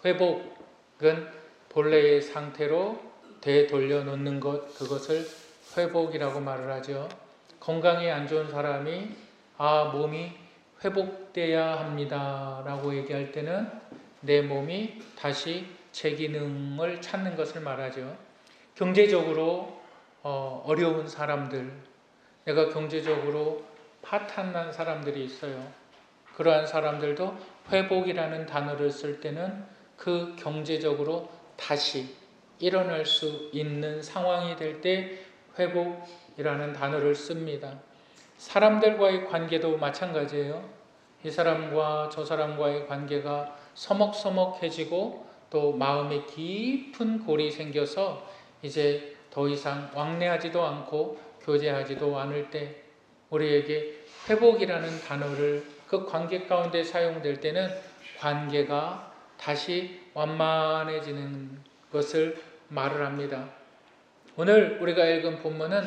회복은 본래의 상태로 되돌려 놓는 것, 그것을 회복이라고 말을 하죠. 건강이 안 좋은 사람이 몸이 회복돼야 합니다 라고 얘기할 때는 내 몸이 다시 제 기능을 찾는 것을 말하죠. 경제적으로 어려운 사람들, 내가 경제적으로 파탄난 사람들이 있어요. 그러한 사람들도 회복이라는 단어를 쓸 때는 그 경제적으로 다시 일어날 수 있는 상황이 될 때 회복이라는 단어를 씁니다. 사람들과의 관계도 마찬가지예요. 이 사람과 저 사람과의 관계가 서먹서먹해지고 또 마음에 깊은 골이 생겨서 이제 더 이상 왕래하지도 않고 교제하지도 않을 때 우리에게 회복이라는 단어를 그 관계 가운데 사용될 때는 관계가 다시 완만해지는 것을 말을 합니다. 오늘 우리가 읽은 본문은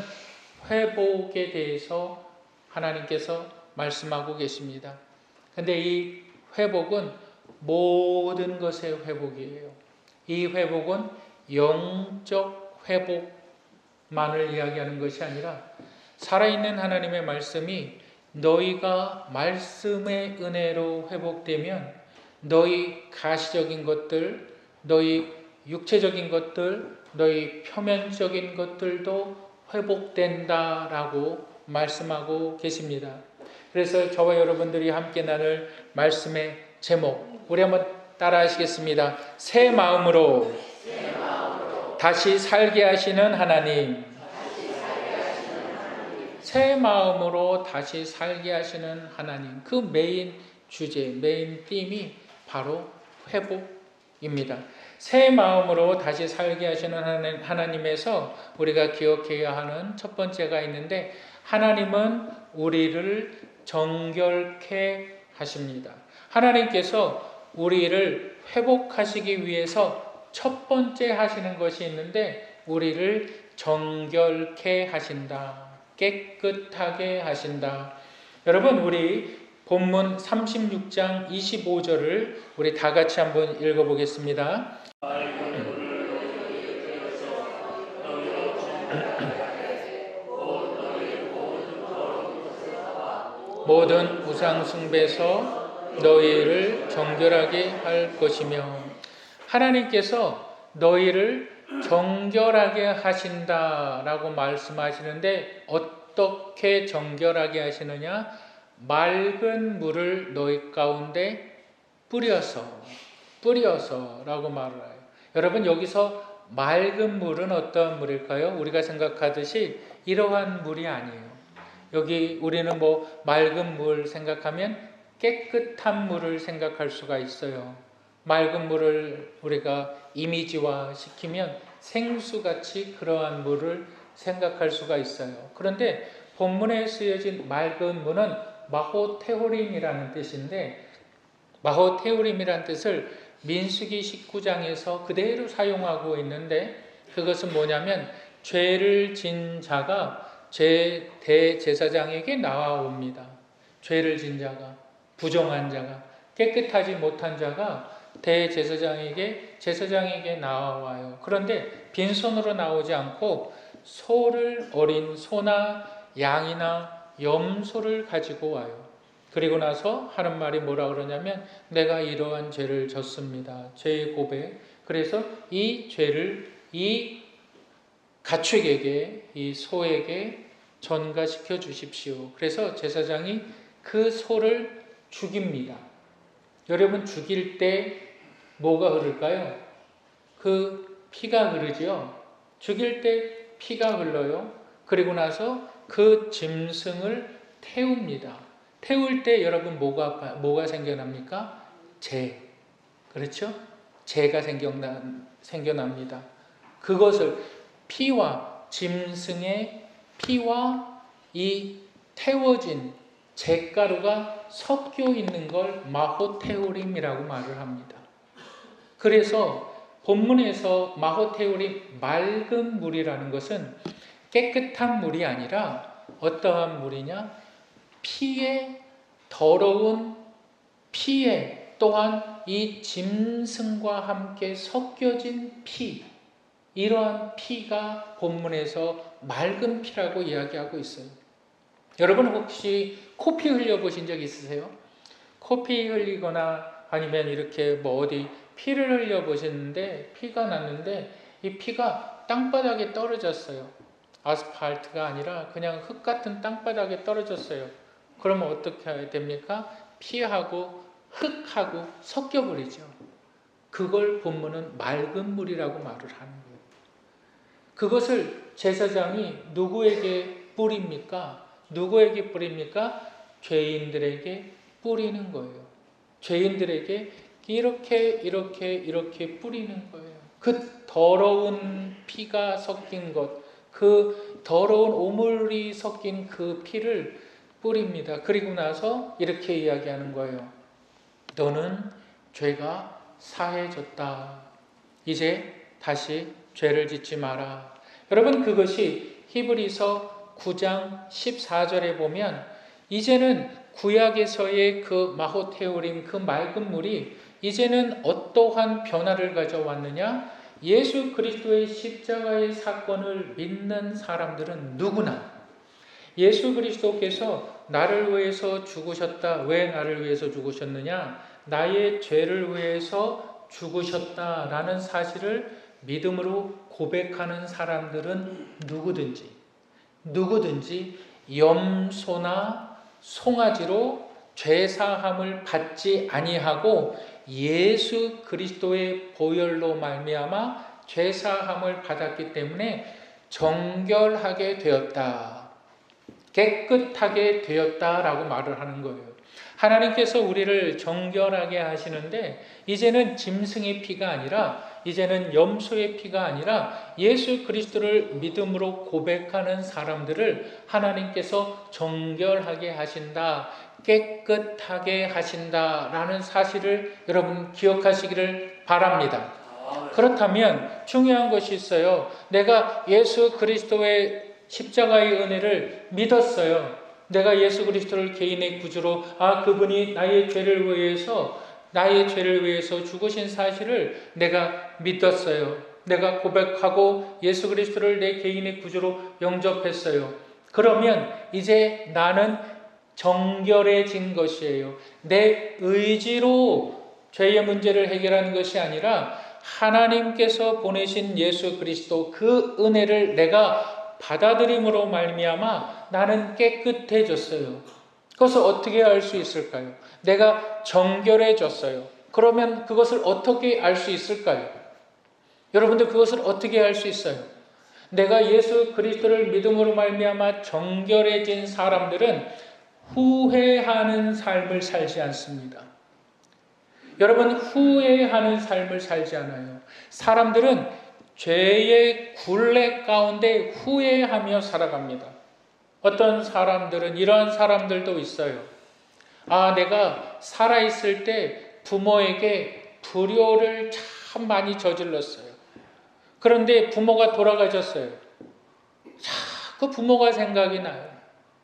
회복에 대해서 하나님께서 말씀하고 계십니다. 근데 이 회복은 모든 것의 회복이에요. 이 회복은 영적 회복만을 이야기하는 것이 아니라 살아있는 하나님의 말씀이 너희가 말씀의 은혜로 회복되면 너희 가시적인 것들, 너희 육체적인 것들, 너희 표면적인 것들도 회복된다라고 말씀하고 계십니다. 그래서 저와 여러분들이 함께 나눌 말씀의 제목, 우리 한번 따라 하시겠습니다. 새 마음으로 다시 살게 하시는 하나님. 새 마음으로 다시 살게 하시는 하나님. 그 메인 주제, 메인 띠임이 바로 회복입니다. 새 마음으로 다시 살게 하시는 하나님에서 우리가 기억해야 하는 첫 번째가 있는데, 하나님은 우리를 정결케 하십니다. 하나님께서 우리를 회복하시기 위해서 첫 번째 하시는 것이 있는데, 우리를 정결케 하신다. 깨끗하게 하신다. 여러분, 우리 본문 36장 25절을 우리 다 같이 한번 읽어보겠습니다. 모든 우상 숭배에서 너희를 정결하게 할 것이며, 하나님께서 너희를 정결하게 하신다라고 말씀하시는데 어떻게 정결하게 하시느냐? 맑은 물을 너희 가운데 뿌려서라고 말을 해요. 여러분, 여기서 맑은 물은 어떤 물일까요? 우리가 생각하듯이 이러한 물이 아니에요. 여기 우리는 맑은 물 생각하면 깨끗한 물을 생각할 수가 있어요. 맑은 물을 우리가 이미지화 시키면 생수같이 그러한 물을 생각할 수가 있어요. 그런데 본문에 쓰여진 맑은 물은 마호테오림이라는 뜻인데, 마호테오림이라는 뜻을 민수기 19장에서 그대로 사용하고 있는데, 그것은 뭐냐면 죄를 진 자가 대제사장에게 나와옵니다. 죄를 진 자가, 부정한 자가, 깨끗하지 못한 자가 제사장에게 나와요. 그런데 빈손으로 나오지 않고 어린 소나 양이나 염소를 가지고 와요. 그리고 나서 하는 말이 뭐라 그러냐면, 내가 이러한 죄를 졌습니다. 죄의 고백. 그래서 이 죄를 이 가축에게, 이 소에게 전가시켜 주십시오. 그래서 제사장이 그 소를 죽입니다. 여러분, 죽일 때 뭐가 흐를까요? 그 피가 흐르죠. 죽일 때 피가 흘러요. 그리고 나서 그 짐승을 태웁니다. 태울 때 여러분 뭐가 생겨납니까? 재. 그렇죠? 재가 생겨납니다. 그것을 피와 짐승의 피와 이 태워진 잿가루가 섞여 있는 걸 마호테오림이라고 말을 합니다. 그래서 본문에서 마호테오림, 맑은 물이라는 것은 깨끗한 물이 아니라 어떠한 물이냐? 더러운 피에 또한 이 짐승과 함께 섞여진 피, 이러한 피가 본문에서 맑은 피라고 이야기하고 있어요. 여러분 혹시 코피 흘려보신 적 있으세요? 코피 흘리거나 아니면 이렇게 어디 피를 흘려보셨는데 피가 났는데 이 피가 땅바닥에 떨어졌어요. 아스팔트가 아니라 그냥 흙 같은 땅바닥에 떨어졌어요. 그러면 어떻게 해야 됩니까? 피하고 흙하고 섞여버리죠. 그걸 본문은 맑은 물이라고 말을 하는 거예요. 그것을 제사장이 누구에게 뿌립니까? 누구에게 뿌립니까? 죄인들에게 뿌리는 거예요. 죄인들에게 이렇게 뿌리는 거예요. 그 더러운 피가 섞인 것, 그 더러운 오물이 섞인 그 피를 뿌립니다. 그리고 나서 이렇게 이야기하는 거예요. 너는 죄가 사해졌다. 이제 다시 죄를 짓지 마라. 여러분 그것이 히브리서 9장 14절에 보면 이제는 구약에서의 그 마호테오림 그 맑은 물이 이제는 어떠한 변화를 가져왔느냐? 예수 그리스도의 십자가의 사건을 믿는 사람들은 누구나 예수 그리스도께서 나를 위해서 죽으셨다. 왜 나를 위해서 죽으셨느냐? 나의 죄를 위해서 죽으셨다라는 사실을 믿음으로 고백하는 사람들은 누구든지 염소나 송아지로 죄사함을 받지 아니하고 예수 그리스도의 보혈로 말미암아 죄사함을 받았기 때문에 정결하게 되었다. 깨끗하게 되었다라고 말을 하는 거예요. 하나님께서 우리를 정결하게 하시는데 이제는 짐승의 피가 아니라 이제는 염소의 피가 아니라 예수 그리스도를 믿음으로 고백하는 사람들을 하나님께서 정결하게 하신다, 깨끗하게 하신다라는 사실을 여러분 기억하시기를 바랍니다. 그렇다면 중요한 것이 있어요. 내가 예수 그리스도의 십자가의 은혜를 믿었어요. 내가 예수 그리스도를 개인의 구주로 그분이 나의 죄를 위해서 죽으신 사실을 내가 믿었어요. 내가 고백하고 예수 그리스도를 내 개인의 구주로 영접했어요. 그러면 이제 나는 정결해진 것이에요. 내 의지로 죄의 문제를 해결하는 것이 아니라 하나님께서 보내신 예수 그리스도 그 은혜를 내가 받아들임으로 말미암아 나는 깨끗해졌어요. 그것을 어떻게 알 수 있을까요? 내가 정결해졌어요. 그러면 그것을 어떻게 알 수 있을까요? 여러분들 그것을 어떻게 알 수 있어요? 내가 예수 그리스도를 믿음으로 말미암아 정결해진 사람들은 후회하는 삶을 살지 않습니다. 여러분 후회하는 삶을 살지 않아요. 사람들은 죄의 굴레 가운데 후회하며 살아갑니다. 어떤 사람들은 이러한 사람들도 있어요. 내가 살아있을 때 부모에게 불효를 참 많이 저질렀어요. 그런데 부모가 돌아가셨어요. 자꾸 부모가 생각이 나요.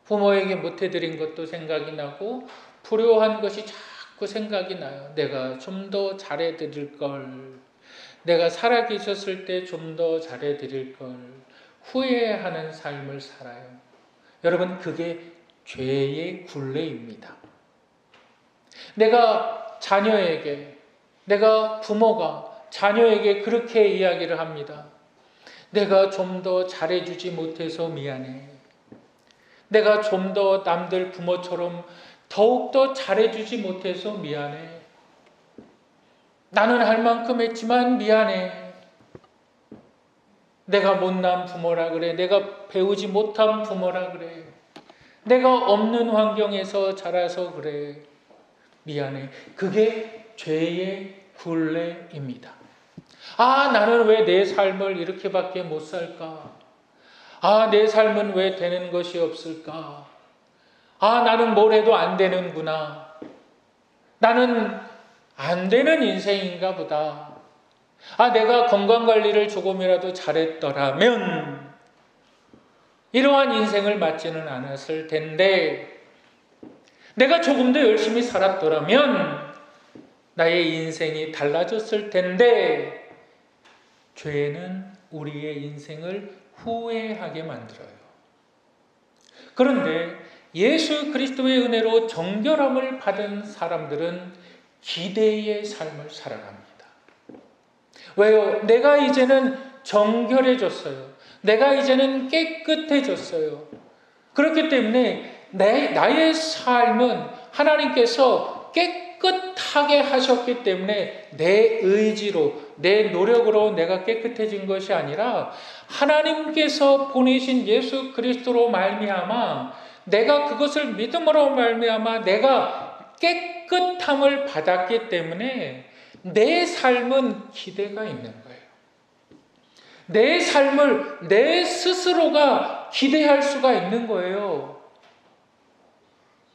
부모에게 못해드린 것도 생각이 나고 불효한 것이 자꾸 생각이 나요. 내가 좀 더 잘해드릴 걸. 내가 살아계셨을 때 좀 더 잘해드릴 걸. 후회하는 삶을 살아요. 여러분 그게 죄의 굴레입니다. 내가 부모가 자녀에게 그렇게 이야기를 합니다. 내가 좀 더 잘해주지 못해서 미안해. 내가 좀 더 남들 부모처럼 더욱더 잘해주지 못해서 미안해. 나는 할 만큼 했지만 미안해. 내가 못난 부모라 그래. 내가 배우지 못한 부모라 그래. 내가 없는 환경에서 자라서 그래. 미안해. 그게 죄의 굴레입니다. 나는 왜 내 삶을 이렇게밖에 못 살까? 내 삶은 왜 되는 것이 없을까? 나는 뭘 해도 안 되는구나. 나는 안 되는 인생인가 보다. 내가 건강관리를 조금이라도 잘했더라면 이러한 인생을 맞지는 않았을 텐데 내가 조금 더 열심히 살았더라면 나의 인생이 달라졌을 텐데 죄는 우리의 인생을 후회하게 만들어요. 그런데 예수 그리스도의 은혜로 정결함을 받은 사람들은 기대의 삶을 살아갑니다. 왜요? 내가 이제는 정결해졌어요. 내가 이제는 깨끗해졌어요. 그렇기 때문에 나의 삶은 하나님께서 깨끗하게 하셨기 때문에 내 의지로, 내 노력으로 내가 깨끗해진 것이 아니라 하나님께서 보내신 예수 그리스도로 말미암아 내가 그것을 믿음으로 말미암아 내가 깨끗함을 받았기 때문에 내 삶은 기대가 있는 거예요. 내 삶을 내 스스로가 기대할 수가 있는 거예요.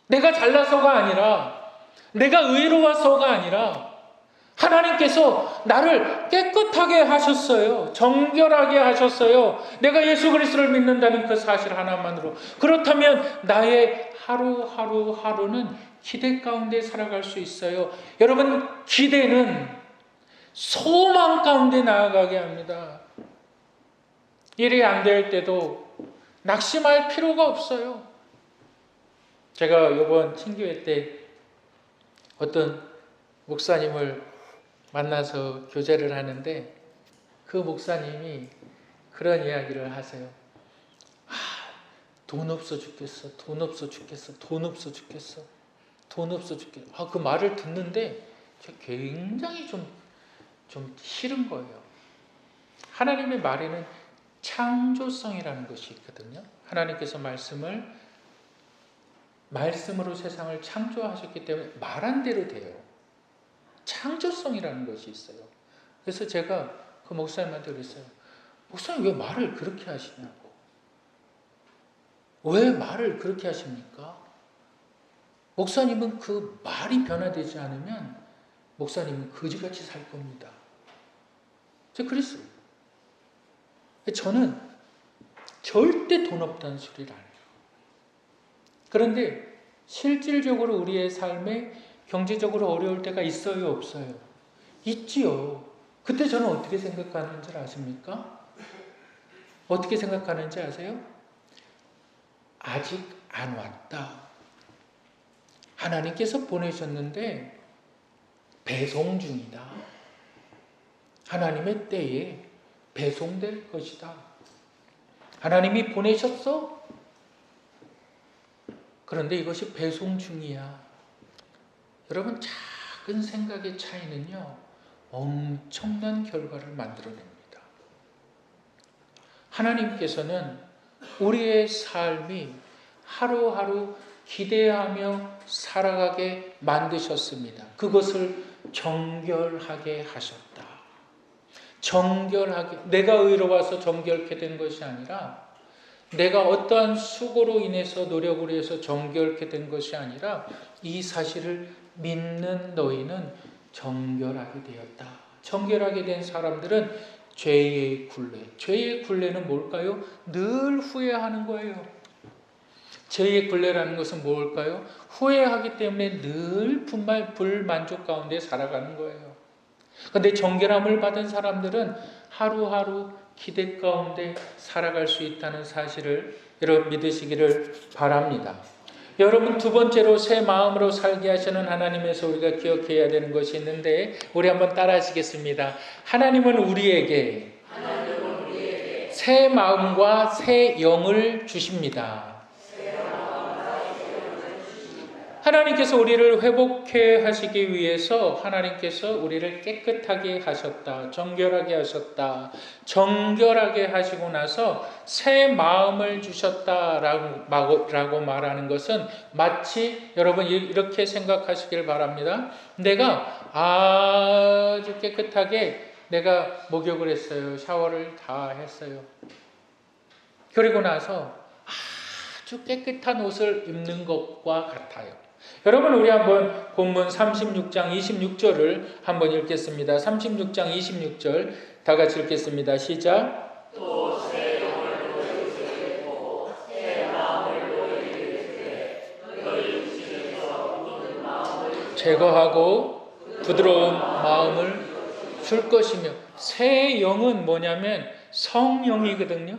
내가 잘나서가 아니라, 내가 의로워서가 아니라 하나님께서 나를 깨끗하게 하셨어요. 정결하게 하셨어요. 내가 예수 그리스도를 믿는다는 그 사실 하나만으로. 그렇다면 나의 하루는 기대 가운데 살아갈 수 있어요. 여러분, 기대는 소망 가운데 나아가게 합니다. 일이 안 될 때도 낙심할 필요가 없어요. 제가 이번 친교회 때 어떤 목사님을 만나서 교제를 하는데 그 목사님이 그런 이야기를 하세요. 돈 없어 죽겠어. 돈 없어 죽겠어. 돈 없어 죽겠어. 돈 없어 죽겠어. 그 말을 듣는데 제가 굉장히 좀 싫은 거예요. 하나님의 말에는 창조성이라는 것이 있거든요. 하나님께서 말씀으로 세상을 창조하셨기 때문에 말한 대로 돼요. 창조성이라는 것이 있어요. 그래서 제가 그 목사님한테 그랬어요. 목사님 왜 말을 그렇게 하시냐고. 왜 말을 그렇게 하십니까? 목사님은 그 말이 변화되지 않으면 목사님은 거지같이 살 겁니다. 제가 그랬어요. 저는 절대 돈 없다는 소리를 안 해요. 그런데 실질적으로 우리의 삶에 경제적으로 어려울 때가 있어요, 없어요? 있지요. 그때 저는 어떻게 생각하는 줄 아십니까? 어떻게 생각하는지 아세요? 아직 안 왔다. 하나님께서 보내셨는데 배송 중이다. 하나님의 때에 배송될 것이다. 하나님이 보내셨어? 그런데 이것이 배송 중이야. 여러분, 작은 생각의 차이는요, 엄청난 결과를 만들어냅니다. 하나님께서는 우리의 삶이 하루하루 기대하며 살아가게 만드셨습니다. 그것을 정결하게 하셨다. 정결하게, 내가 의로워서 정결케 된 것이 아니라 내가 어떠한 수고로 인해서 노력으로 해서 정결케 된 것이 아니라 이 사실을 믿는 너희는 정결하게 되었다. 정결하게 된 사람들은 죄의 굴레는 뭘까요? 늘 후회하는 거예요. 죄의 굴레라는 것은 뭘까요? 후회하기 때문에 늘 불만족 가운데 살아가는 거예요. 그런데 정결함을 받은 사람들은 하루하루 기대 가운데 살아갈 수 있다는 사실을 여러분 믿으시기를 바랍니다. 여러분, 두 번째로 새 마음으로 살게 하시는 하나님에서 우리가 기억해야 되는 것이 있는데 우리 한번 따라 하시겠습니다. 하나님은 우리에게 새 마음과 새 영을 주십니다. 하나님께서 우리를 회복해 하시기 위해서 하나님께서 우리를 깨끗하게 하셨다. 정결하게 하셨다. 정결하게 하시고 나서 새 마음을 주셨다라고 말하는 것은 마치 여러분 이렇게 생각하시길 바랍니다. 내가 아주 깨끗하게 내가 목욕을 했어요. 샤워를 다 했어요. 그리고 나서 아주 깨끗한 옷을 입는 것과 같아요. 여러분, 우리 한번 본문 36장 26절을 한번 읽겠습니다. 36장 26절 다 같이 읽겠습니다. 시작. 또 새 영을 너희에게고 새 마음을 너희에게 주되 너희 중에서 굳은 마음을 제거하고 부드러운 마음을 줄 것이며, 새 영은 뭐냐면 성령이거든요.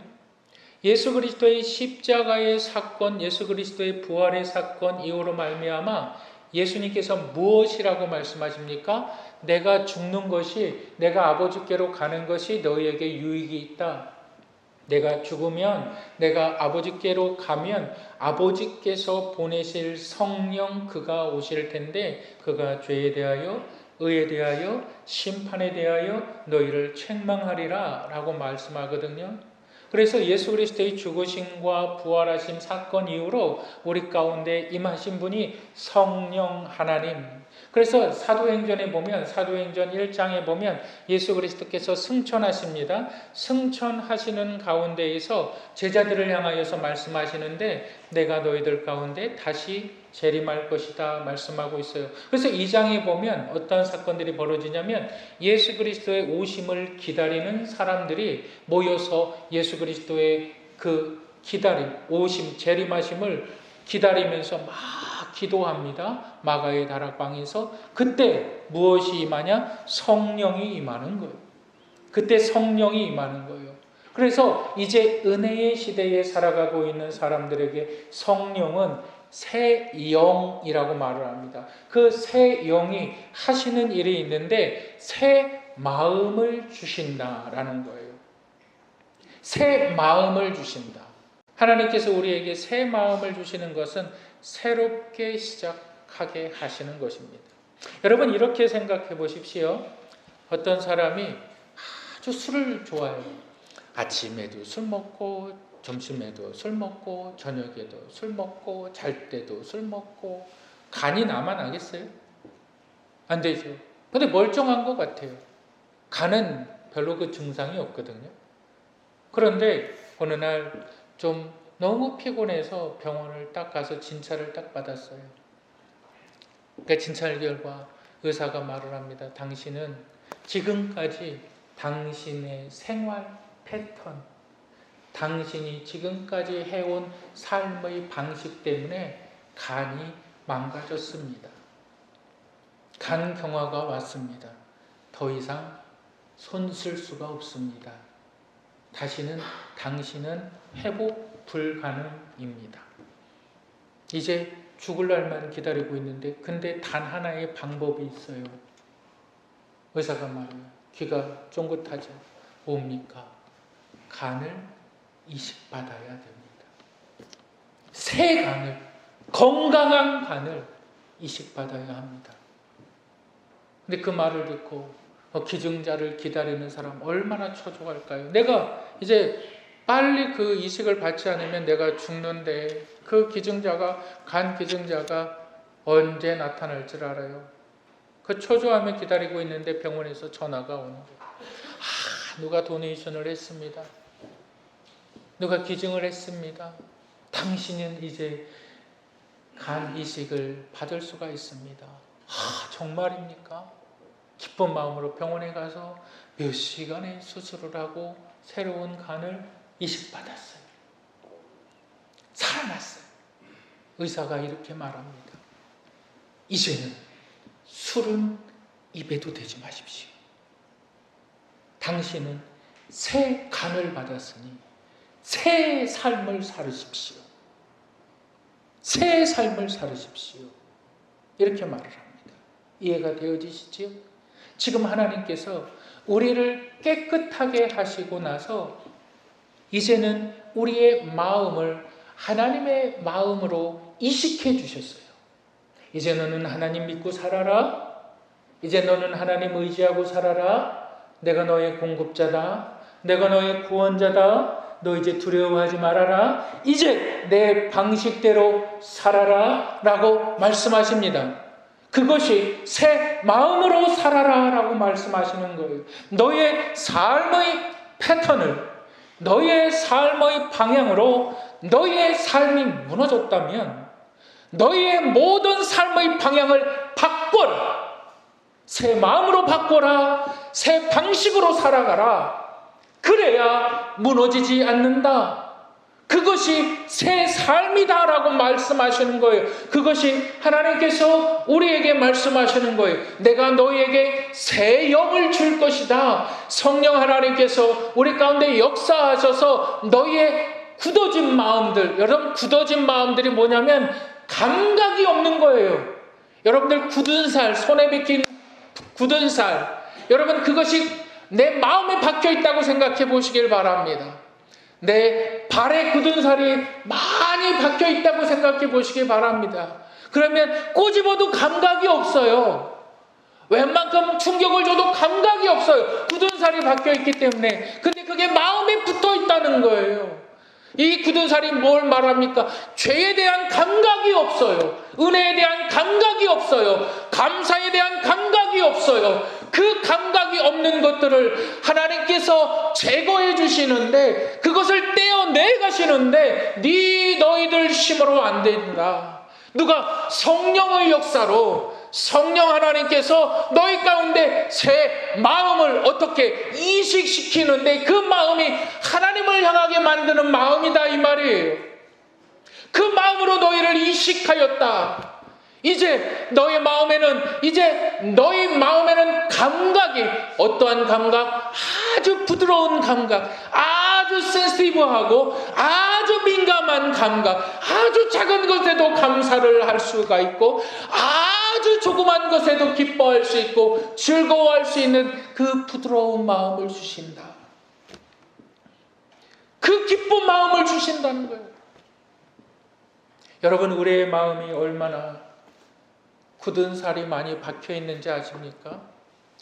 예수 그리스도의 십자가의 사건, 예수 그리스도의 부활의 사건 이후로 말미암아 예수님께서 무엇이라고 말씀하십니까? 내가 죽는 것이, 내가 아버지께로 가는 것이 너희에게 유익이 있다. 내가 죽으면, 내가 아버지께로 가면 아버지께서 보내실 성령 그가 오실 텐데, 그가 죄에 대하여, 의에 대하여, 심판에 대하여 너희를 책망하리라 라고 말씀하거든요. 그래서 예수 그리스도의 죽으심과 부활하심 사건 이후로 우리 가운데 임하신 분이 성령 하나님. 그래서 사도행전에 보면, 사도행전 1장에 보면 예수 그리스도께서 승천하십니다. 승천하시는 가운데에서 제자들을 향하여서 말씀하시는데, 내가 너희들 가운데 다시 재림할 것이다 말씀하고 있어요. 그래서 2장에 보면 어떤 사건들이 벌어지냐면, 예수 그리스도의 오심을 기다리는 사람들이 모여서 예수 그리스도의 그 기다림, 오심, 재림하심을 기다리면서 막 기도합니다. 마가의 다락방에서. 그때 무엇이 임하냐? 성령이 임하는 거예요. 그때 성령이 임하는 거예요. 그래서 이제 은혜의 시대에 살아가고 있는 사람들에게 성령은 새 영이라고 말을 합니다. 그 새 영이 하시는 일이 있는데, 새 마음을 주신다라는 거예요. 새 마음을 주신다. 하나님께서 우리에게 새 마음을 주시는 것은 새롭게 시작하게 하시는 것입니다. 여러분, 이렇게 생각해 보십시오. 어떤 사람이 아주 술을 좋아해요. 아침에도 술 먹고, 점심에도 술 먹고, 저녁에도 술 먹고, 잘 때도 술 먹고. 간이 나만 하겠어요? 안 되죠. 근데 멀쩡한 것 같아요. 간은 별로 그 증상이 없거든요. 그런데 어느 날 좀 너무 피곤해서 병원을 딱 가서 진찰을 딱 받았어요. 그러니까 진찰 결과 의사가 말을 합니다. 당신은 지금까지 당신의 생활 패턴, 당신이 지금까지 해온 삶의 방식 때문에 간이 망가졌습니다. 간 경화가 왔습니다. 더 이상 손 쓸 수가 없습니다. 당신은 회복 불가능입니다. 이제 죽을 날만 기다리고 있는데, 근데 단 하나의 방법이 있어요. 의사가 말해요. 귀가 쫑긋하죠. 뭡니까? 간을 이식받아야 됩니다. 새 간을, 건강한 간을 이식받아야 합니다. 근데 그 말을 듣고 기증자를 기다리는 사람 얼마나 초조할까요? 내가 이제 빨리 그 이식을 받지 않으면 내가 죽는데, 그 기증자가, 간 기증자가 언제 나타날 줄 알아요? 그 초조하며 기다리고 있는데 병원에서 전화가 오는 거예요. 누가 도네이션을 했습니다. 누가 기증을 했습니다. 당신은 이제 간 이식을 받을 수가 있습니다. 정말입니까? 기쁜 마음으로 병원에 가서 몇 시간의 수술을 하고 새로운 간을 이식받았어요. 살아났어요. 의사가 이렇게 말합니다. 이제는 술은 입에도 대지 마십시오. 당신은 새 간을 받았으니 새 삶을 살으십시오. 새 삶을 살으십시오. 이렇게 말을 합니다. 이해가 되어지시지요? 지금 하나님께서 우리를 깨끗하게 하시고 나서 이제는 우리의 마음을 하나님의 마음으로 이식해 주셨어요. 이제 너는 하나님 믿고 살아라. 이제 너는 하나님 의지하고 살아라. 내가 너의 공급자다. 내가 너의 구원자다. 너 이제 두려워하지 말아라. 이제 내 방식대로 살아라 라고 말씀하십니다. 그것이 새 마음으로 살아라 라고 말씀하시는 거예요. 너의 삶의 패턴을, 너의 삶의 방향으로 너의 삶이 무너졌다면 너의 모든 삶의 방향을 바꿔라. 새 마음으로 바꿔라. 새 방식으로 살아가라. 그래야 무너지지 않는다. 그것이 새 삶이다라고 말씀하시는 거예요. 그것이 하나님께서 우리에게 말씀하시는 거예요. 내가 너희에게 새 영을 줄 것이다. 성령 하나님께서 우리 가운데 역사하셔서 너희의 굳어진 마음들, 여러분 굳어진 마음들이 뭐냐면 감각이 없는 거예요. 여러분들 굳은 살, 손에 박힌 굳은 살, 여러분 그것이 내 마음에 박혀 있다고 생각해 보시길 바랍니다. 내 발에 굳은 살이 많이 박혀 있다고 생각해 보시기 바랍니다. 그러면 꼬집어도 감각이 없어요. 웬만큼 충격을 줘도 감각이 없어요. 굳은 살이 박혀 있기 때문에. 근데 그게 마음에 붙어 있다는 거예요. 이 굳은 살이 뭘 말합니까? 죄에 대한 감각이 없어요. 은혜에 대한 감각이 없어요. 감사에 대한 감각이 없어요. 그 감각이 없는 것들을 하나님께서 제거해 주시는데, 그것을 떼어내 가시는데 너희들 힘으로 안 된다. 누가? 성령의 역사로 성령 하나님께서 너희 가운데 새 마음을 어떻게 이식시키는데, 그 마음이 하나님을 향하게 만드는 마음이다 이 말이에요. 그 마음으로 너희를 이식하였다. 이제 너희 마음에는 감각이, 어떠한 감각? 아주 부드러운 감각, 아주 센시티브하고 아주 민감한 감각, 아주 작은 것에도 감사를 할 수가 있고 아주 조그만 것에도 기뻐할 수 있고 즐거워할 수 있는 그 부드러운 마음을 주신다. 그 기쁜 마음을 주신다는 거예요. 여러분, 우리의 마음이 얼마나 굳은 살이 많이 박혀 있는지 아십니까?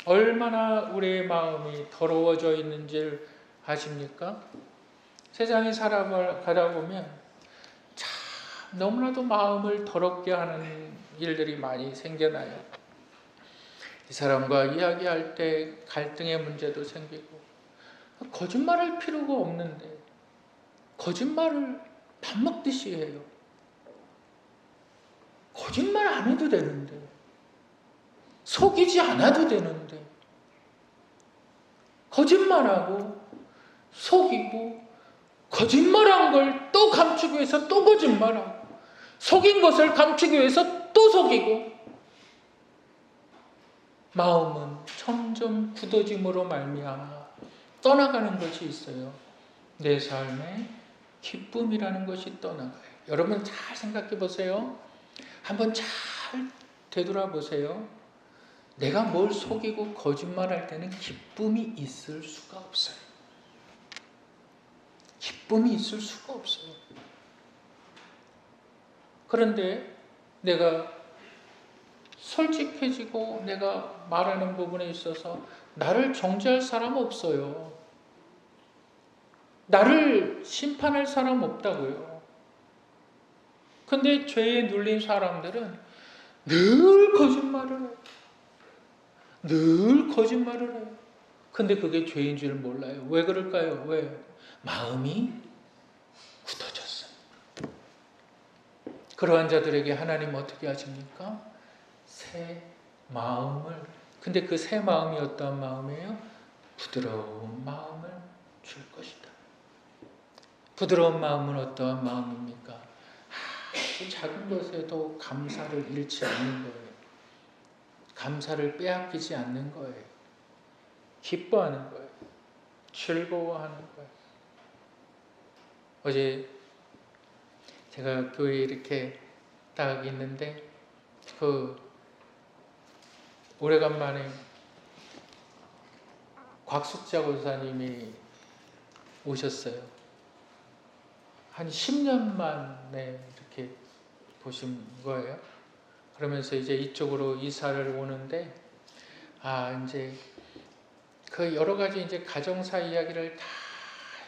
얼마나 우리의 마음이 더러워져 있는지를 아십니까? 세상에 살아가다 보면 참 너무나도 마음을 더럽게 하는 일들이 많이 생겨나요. 이 사람과 이야기할 때 갈등의 문제도 생기고, 거짓말할 필요가 없는데 거짓말을 밥 먹듯이 해요. 거짓말 안 해도 되는데, 속이지 않아도 되는데, 거짓말하고 속이고, 거짓말한 걸 또 감추기 위해서 또 거짓말하고, 속인 것을 감추기 위해서 또 속이고, 마음은 점점 굳어짐으로 말미암아 떠나가는 것이 있어요. 내 삶에 기쁨이라는 것이 떠나가요. 여러분 잘 생각해 보세요. 한번 잘 되돌아보세요. 내가 뭘 속이고 거짓말할 때는 기쁨이 있을 수가 없어요. 기쁨이 있을 수가 없어요. 그런데 내가 솔직해지고 내가 말하는 부분에 있어서 나를 정죄할 사람 없어요. 나를 심판할 사람 없다고요. 근데 죄에 눌린 사람들은 늘 거짓말을 해요. 늘 거짓말을 해요. 근데 그게 죄인 줄 몰라요. 왜 그럴까요? 왜? 마음이 굳어졌어요. 그러한 자들에게 하나님 어떻게 하십니까? 새 마음을. 근데 그 새 마음이 어떤 마음이에요? 부드러운 마음을 줄 것이다. 부드러운 마음은 어떠한 마음입니까? 아주 작은 것에도 감사를 잃지 않는 거예요. 감사를 빼앗기지 않는 거예요. 기뻐하는 거예요. 즐거워하는 거예요. 어제 제가 교회에 이렇게 딱 있는데 오래간만에 곽숙자 권사님이 오셨어요. 한 10년 만에 이렇게 보신 거예요. 그러면서 이제 이쪽으로 이사를 오는데, 이제 그 여러 가지 이제 가정사 이야기를 다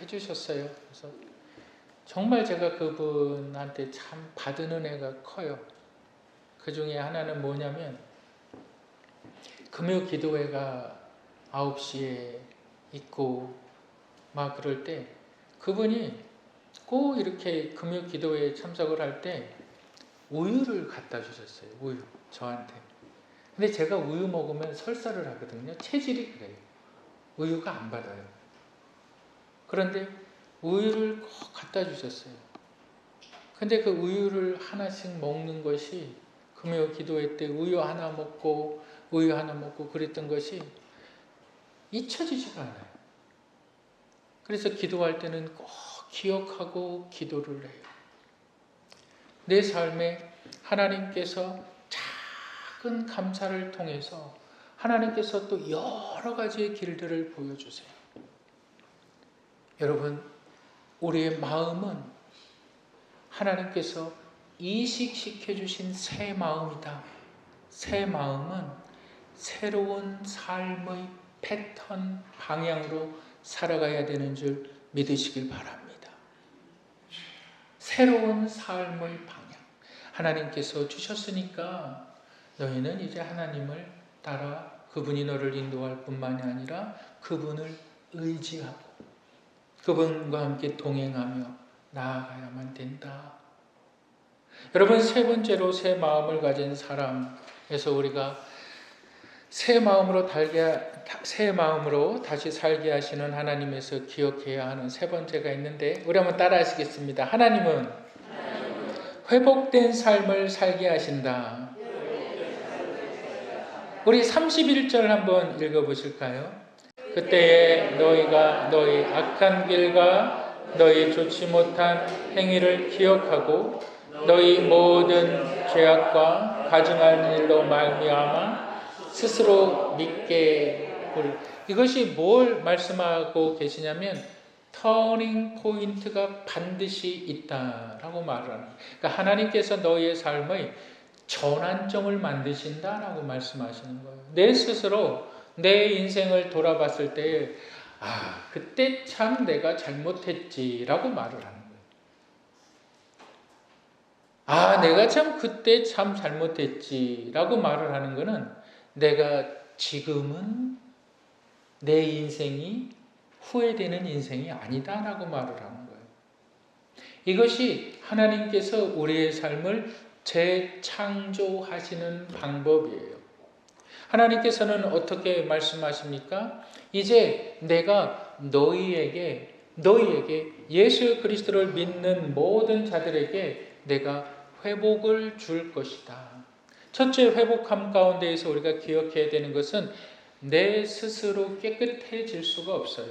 해주셨어요. 그래서 정말 제가 그분한테 참 받은 은혜가 커요. 그 중에 하나는 뭐냐면, 금요 기도회가 9시에 있고 막 그럴 때 그분이 꼭 이렇게 금요 기도회에 참석을 할 때 우유를 갖다 주셨어요. 우유, 저한테. 근데 제가 우유 먹으면 설사를 하거든요. 체질이 그래요. 우유가 안 받아요. 그런데 우유를 꼭 갖다 주셨어요. 근데 그 우유를 하나씩 먹는 것이 금요 기도회 때 우유 하나 먹고 그랬던 것이 잊혀지지가 않아요. 그래서 기도할 때는 꼭 기억하고 기도를 해요. 내 삶에 하나님께서 작은 감사를 통해서 하나님께서 또 여러 가지의 길들을 보여주세요. 여러분, 우리의 마음은 하나님께서 이식시켜 주신 새 마음이다. 새 마음은 새로운 삶의 패턴, 방향으로 살아가야 되는 줄 믿으시길 바랍니다. 새로운 삶의 방향. 하나님께서 주셨으니까 너희는 이제 하나님을 따라 그분이 너를 인도할 뿐만이 아니라 그분을 의지하고 그분과 함께 동행하며 나아가야만 된다. 여러분, 세 번째로 새 마음을 가진 사람에서 우리가 새 마음으로 다시 살게 하시는 하나님에서 기억해야 하는 세 번째가 있는데, 우리 한번 따라 하시겠습니다. 하나님은 회복된 삶을 살게 하신다. 우리 31절 한번 읽어보실까요? 그때에 너희가 너희 악한 길과 너희 좋지 못한 행위를 기억하고 너희 모든 죄악과 가증한 일로 말미암아 스스로 믿게 볼. 이것이 뭘 말씀하고 계시냐면 터닝 포인트가 반드시 있다라고 말을 하는 거예요. 그러니까 하나님께서 너희의 삶의 전환점을 만드신다라고 말씀하시는 거예요. 내 스스로 내 인생을 돌아봤을 때 그때 참 내가 잘못했지라고 말을 하는 거예요. 내가 참 그때 참 잘못했지라고 말을 하는 거는 내가 지금은 내 인생이 후회되는 인생이 아니다라고 말을 하는 거예요. 이것이 하나님께서 우리의 삶을 재창조하시는 방법이에요. 하나님께서는 어떻게 말씀하십니까? 이제 내가 너희에게 예수 그리스도를 믿는 모든 자들에게 내가 회복을 줄 것이다. 첫째 회복함 가운데에서 우리가 기억해야 되는 것은 내 스스로 깨끗해질 수가 없어요.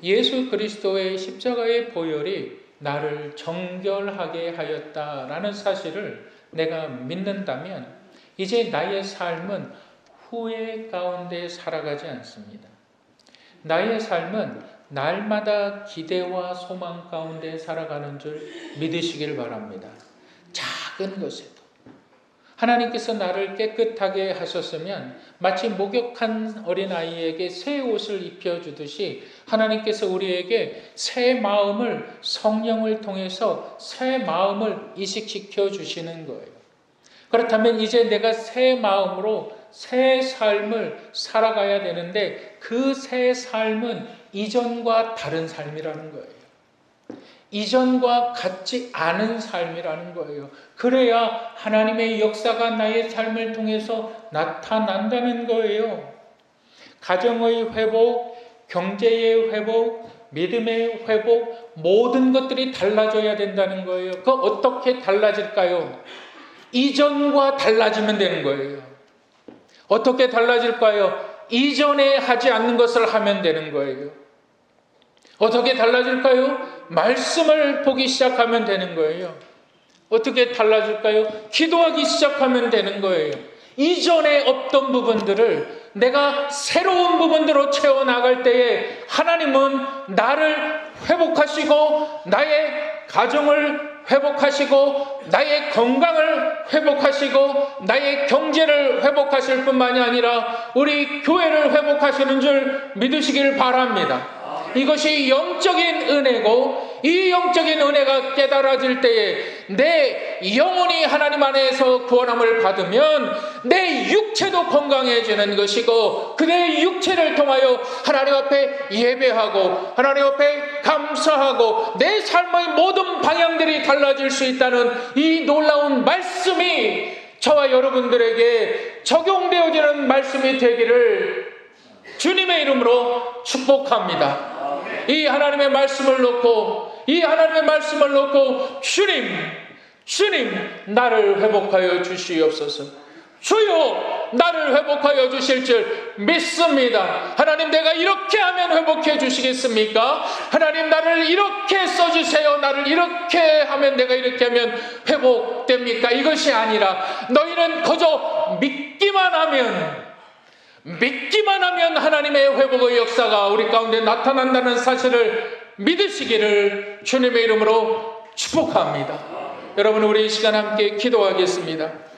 예수 그리스도의 십자가의 보혈이 나를 정결하게 하였다라는 사실을 내가 믿는다면 이제 나의 삶은 후회 가운데 살아가지 않습니다. 나의 삶은 날마다 기대와 소망 가운데 살아가는 줄 믿으시길 바랍니다. 작은 것에도 하나님께서 나를 깨끗하게 하셨으면 마치 목욕한 어린아이에게 새 옷을 입혀주듯이 하나님께서 우리에게 새 마음을, 성령을 통해서 새 마음을 이식시켜 주시는 거예요. 그렇다면 이제 내가 새 마음으로 새 삶을 살아가야 되는데 그 새 삶은 이전과 다른 삶이라는 거예요. 이전과 같지 않은 삶이라는 거예요. 그래야 하나님의 역사가 나의 삶을 통해서 나타난다는 거예요. 가정의 회복, 경제의 회복, 믿음의 회복, 모든 것들이 달라져야 된다는 거예요. 그 어떻게 달라질까요? 이전과 달라지면 되는 거예요. 어떻게 달라질까요? 이전에 하지 않는 것을 하면 되는 거예요. 어떻게 달라질까요? 말씀을 보기 시작하면 되는 거예요. 어떻게 달라질까요? 기도하기 시작하면 되는 거예요. 이전에 없던 부분들을 내가 새로운 부분으로 채워나갈 때에 하나님은 나를 회복하시고 나의 가정을 회복하시고 나의 건강을 회복하시고 나의 경제를 회복하실 뿐만이 아니라 우리 교회를 회복하시는 줄 믿으시길 바랍니다. 이것이 영적인 은혜고 이 영적인 은혜가 깨달아질 때에 내 영혼이 하나님 안에서 구원함을 받으면 내 육체도 건강해지는 것이고 그의 육체를 통하여 하나님 앞에 예배하고 하나님 앞에 감사하고 내 삶의 모든 방향들이 달라질 수 있다는 이 놀라운 말씀이 저와 여러분들에게 적용되어지는 말씀이 되기를 주님의 이름으로 축복합니다. 이 하나님의 말씀을 놓고 주님 나를 회복하여 주시옵소서. 주여 나를 회복하여 주실 줄 믿습니다. 하나님, 내가 이렇게 하면 회복해 주시겠습니까? 하나님, 나를 이렇게 써주세요. 나를 이렇게 하면, 내가 이렇게 하면 회복됩니까? 이것이 아니라 너희는 거저 믿기만 하면 하나님의 회복의 역사가 우리 가운데 나타난다는 사실을 믿으시기를 주님의 이름으로 축복합니다. 여러분, 우리 이 시간 함께 기도하겠습니다.